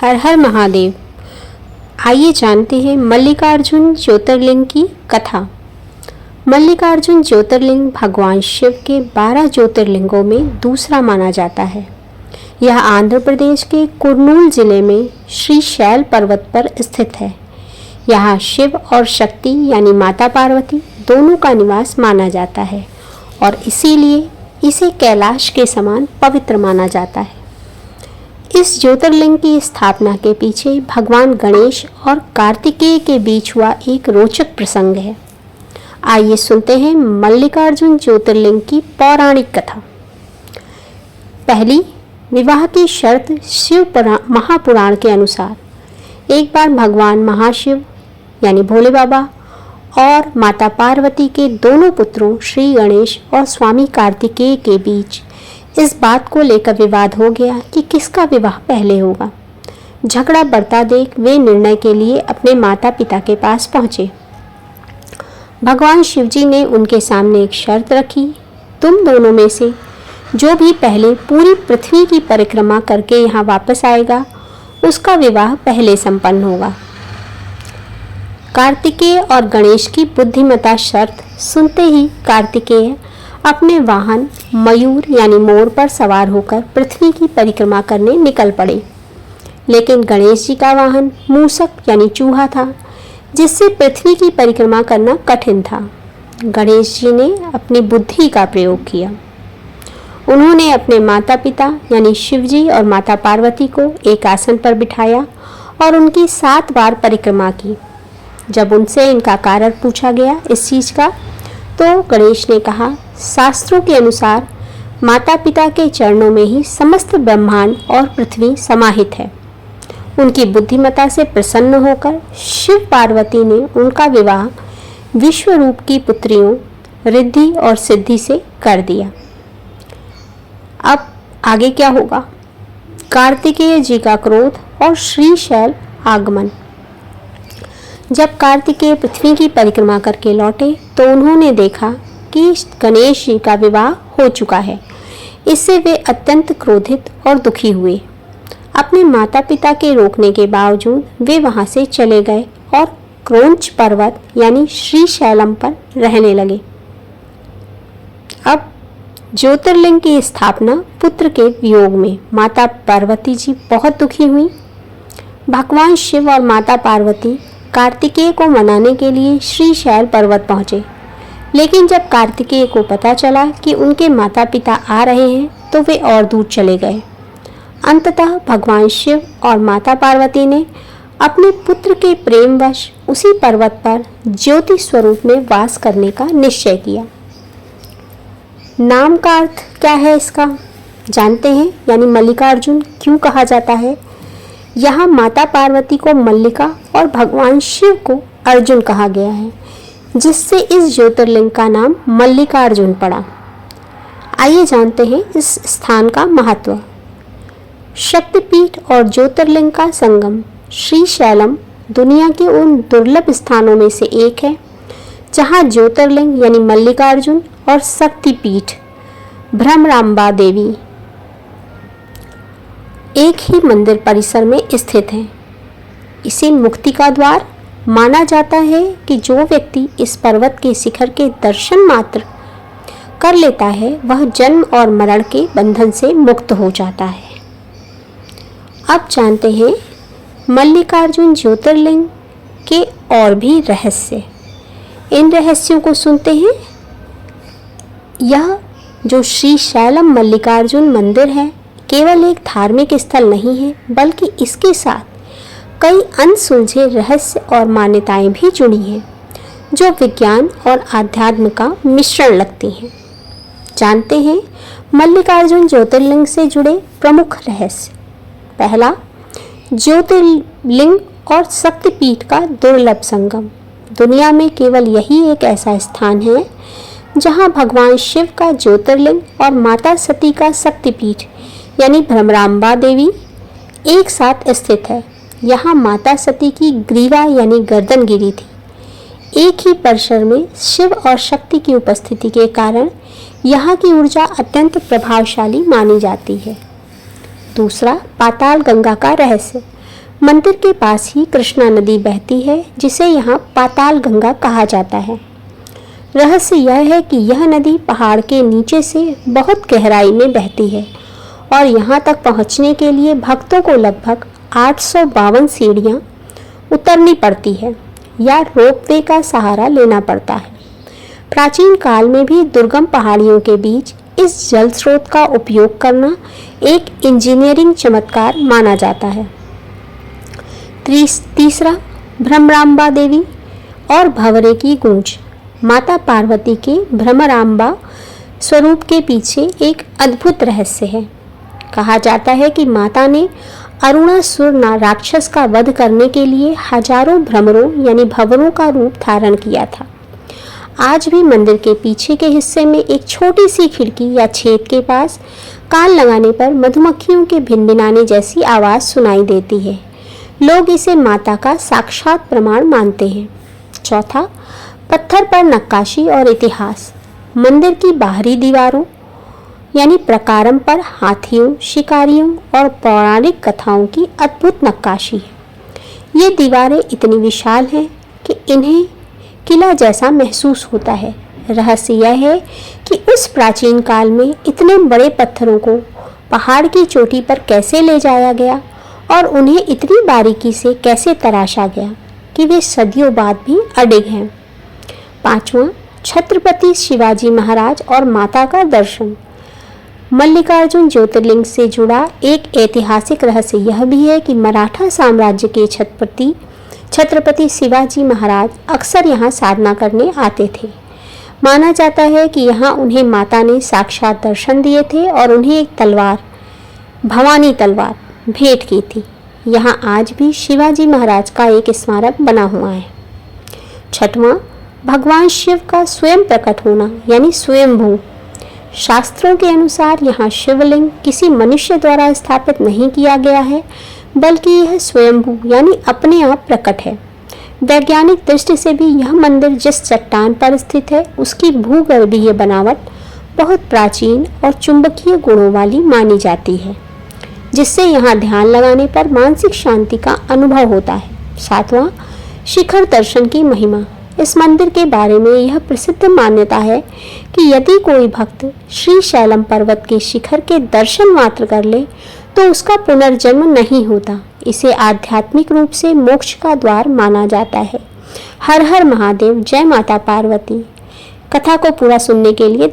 हर हर महादेव। आइए जानते हैं मल्लिकार्जुन ज्योतिर्लिंग की कथा। मल्लिकार्जुन ज्योतिर्लिंग भगवान शिव के 12 ज्योतिर्लिंगों में दूसरा माना जाता है। यह आंध्र प्रदेश के कुर्नूल जिले में श्री शैल पर्वत पर स्थित है। यहाँ शिव और शक्ति यानी माता पार्वती दोनों का निवास माना जाता है और इसीलिए इसे कैलाश के समान पवित्र माना जाता है। इस ज्योतिर्लिंग की स्थापना के पीछे भगवान गणेश और कार्तिकेय के बीच हुआ एक रोचक प्रसंग है। आइए सुनते हैं मल्लिकार्जुन ज्योतिर्लिंग की पौराणिक कथा। पहली, विवाह की शर्त शिव महापुराण के अनुसार एक बार भगवान महाशिव यानी भोले बाबा और माता पार्वती के दोनों पुत्रों श्री गणेश और स्वामी कार्तिकेय के बीच इस बात को लेकर विवाद हो गया कि किसका विवाह पहले होगा। झगड़ा बढ़ता देख वे निर्णय के लिए अपने माता पिता के पास पहुंचे। भगवान शिवजी ने उनके सामने एक शर्त रखी, तुम दोनों में से जो भी पहले पूरी पृथ्वी की परिक्रमा करके यहाँ वापस आएगा उसका विवाह पहले संपन्न होगा। कार्तिकेय और गणेश की बुद्धिमता शर्त सुनते ही कार्तिकेय अपने वाहन मयूर यानी मोर पर सवार होकर पृथ्वी की परिक्रमा करने निकल पड़े। लेकिन गणेश जी का वाहन मूसक यानी चूहा था, जिससे पृथ्वी की परिक्रमा करना कठिन था। गणेश जी ने अपनी बुद्धि का प्रयोग किया। उन्होंने अपने माता पिता यानी शिवजी और माता पार्वती को एक आसन पर बिठाया और उनकी 7 बार परिक्रमा की। जब उनसे इनका कारण पूछा गया इस चीज़ का, तो गणेश ने कहा, शास्त्रों के अनुसार माता पिता के चरणों में ही समस्त ब्रह्मांड और पृथ्वी समाहित है। उनकी बुद्धिमता से प्रसन्न होकर शिव पार्वती ने उनका विवाह विश्व रूप की पुत्रियों रिद्धि और सिद्धि से कर दिया। अब आगे क्या होगा? कार्तिकेय जी का क्रोध और श्रीशैल आगमन। जब कार्तिकेय पृथ्वी की परिक्रमा करके लौटे तो उन्होंने देखा कि गणेश जी का विवाह हो चुका है। इससे वे अत्यंत क्रोधित और दुखी हुए। अपने माता पिता के रोकने के बावजूद वे वहां से चले गए और क्रोंच पर्वत यानी श्रीशैलम पर रहने लगे। अब ज्योतिर्लिंग की स्थापना पुत्र के वियोग में माता पार्वती जी बहुत दुखी हुई। भगवान शिव और माता पार्वती कार्तिकेय को मनाने के लिए श्रीशैल पर्वत पहुंचे। लेकिन जब कार्तिकेय को पता चला कि उनके माता पिता आ रहे हैं तो वे और दूर चले गए। अंततः भगवान शिव और माता पार्वती ने अपने पुत्र के प्रेमवश उसी पर्वत पर ज्योति स्वरूप में वास करने का निश्चय किया। नाम का अर्थ क्या है इसका जानते हैं, यानी मल्लिकार्जुन क्यों कहा जाता है? यहाँ माता पार्वती को मल्लिका और भगवान शिव को अर्जुन कहा गया है, जिससे इस ज्योतिर्लिंग का नाम मल्लिकार्जुन पड़ा। आइए जानते हैं इस स्थान का महत्व। शक्तिपीठ और ज्योतिर्लिंग का संगम श्रीशैलम दुनिया के उन दुर्लभ स्थानों में से एक है जहाँ ज्योतिर्लिंग यानी मल्लिकार्जुन और शक्तिपीठ भ्रमरांबा देवी एक ही मंदिर परिसर में स्थित है। इसे मुक्ति का द्वार माना जाता है कि जो व्यक्ति इस पर्वत के शिखर के दर्शन मात्र कर लेता है वह जन्म और मरण के बंधन से मुक्त हो जाता है। अब जानते हैं मल्लिकार्जुन ज्योतिर्लिंग के और भी रहस्य। इन रहस्यों को सुनते हैं। यह जो श्रीशैलम मल्लिकार्जुन मंदिर है केवल एक धार्मिक स्थल नहीं है, बल्कि इसके साथ कई अनसुलझे रहस्य और मान्यताएं भी जुड़ी हैं जो विज्ञान और आध्यात्म का मिश्रण लगती हैं। जानते हैं मल्लिकार्जुन ज्योतिर्लिंग से जुड़े प्रमुख रहस्य। पहला, ज्योतिर्लिंग और शक्तिपीठ का दुर्लभ संगम। दुनिया में केवल यही एक ऐसा स्थान है जहां भगवान शिव का ज्योतिर्लिंग और माता सती का शक्तिपीठ यानी भ्रमरांबा देवी एक साथ स्थित है। यहाँ माता सती की ग्रीवा यानी गर्दन गिरी थी। एक ही परिसर में शिव और शक्ति की उपस्थिति के कारण यहाँ की ऊर्जा अत्यंत प्रभावशाली मानी जाती है। दूसरा, पाताल गंगा का रहस्य। मंदिर के पास ही कृष्णा नदी बहती है, जिसे यहाँ पाताल गंगा कहा जाता है। रहस्य यह है कि यह नदी पहाड़ के नीचे से बहुत गहराई में बहती है और यहाँ तक पहुँचने के लिए भक्तों को लगभग 852 सीढ़ियाँ उतरनी पड़ती है या रोपवे का सहारा लेना पड़ता है। प्राचीन काल में भी दुर्गम पहाड़ियों के बीच इस जल स्रोत का उपयोग करना एक इंजीनियरिंग चमत्कार माना जाता है। तीसरा, भ्रमरांबा देवी और भंवरे की गूंज। माता पार्वती के भ्रमरांबा स्वरूप के पीछे एक अद्भुत रहस्य है। कहा जाता है कि माता ने अरुणासुर राक्षस का वध करने के लिए हजारों भ्रमरों यानी भंवरों का रूप धारण किया था। आज भी मंदिर के पीछे के हिस्से में एक छोटी सी खिड़की या छेद के पास कान लगाने पर मधुमक्खियों के भिनभिनाने जैसी आवाज़ सुनाई देती है। लोग इसे माता का साक्षात प्रमाण मानते हैं। चौथा, पत्थर पर नक्काशी और इतिहास। मंदिर की बाहरी दीवारों यानी प्रकारम पर हाथियों, शिकारियों और पौराणिक कथाओं की अद्भुत नक्काशी है। ये दीवारें इतनी विशाल हैं कि इन्हें किला जैसा महसूस होता है। रहस्य यह है कि उस प्राचीन काल में इतने बड़े पत्थरों को पहाड़ की चोटी पर कैसे ले जाया गया और उन्हें इतनी बारीकी से कैसे तराशा गया कि वे सदियों बाद भी अडिग हैं। पांचवां, छत्रपति शिवाजी महाराज और माता का दर्शन। मल्लिकार्जुन ज्योतिर्लिंग से जुड़ा एक ऐतिहासिक रहस्य यह भी है कि मराठा साम्राज्य के छत्रपति शिवाजी महाराज अक्सर यहाँ साधना करने आते थे। माना जाता है कि यहाँ उन्हें माता ने साक्षात दर्शन दिए थे और उन्हें एक तलवार, भवानी तलवार, भेंट की थी। यहाँ आज भी शिवाजी महाराज का एक स्मारक बना हुआ है। छठवां, भगवान शिव का स्वयं प्रकट होना यानी स्वयंभू। शास्त्रों के अनुसार यहाँ शिवलिंग किसी मनुष्य द्वारा स्थापित नहीं किया गया है, बल्कि यह स्वयंभू यानी अपने आप प्रकट है। वैज्ञानिक दृष्टि से भी यह मंदिर जिस चट्टान पर स्थित है उसकी भूगर्भीय बनावट बहुत प्राचीन और चुंबकीय गुणों वाली मानी जाती है, जिससे यहाँ ध्यान लगाने पर मानसिक शांति का अनुभव होता है। सातवां, शिखर दर्शन की महिमा। इस मंदिर के बारे में यह प्रसिद्ध मान्यता है कि यदि कोई भक्त श्री शैलम पर्वत के शिखर के दर्शन मात्र कर ले तो उसका पुनर्जन्म नहीं होता। इसे आध्यात्मिक रूप से मोक्ष का द्वार माना जाता है। हर हर महादेव, जय माता पार्वती। कथा को पूरा सुनने के लिए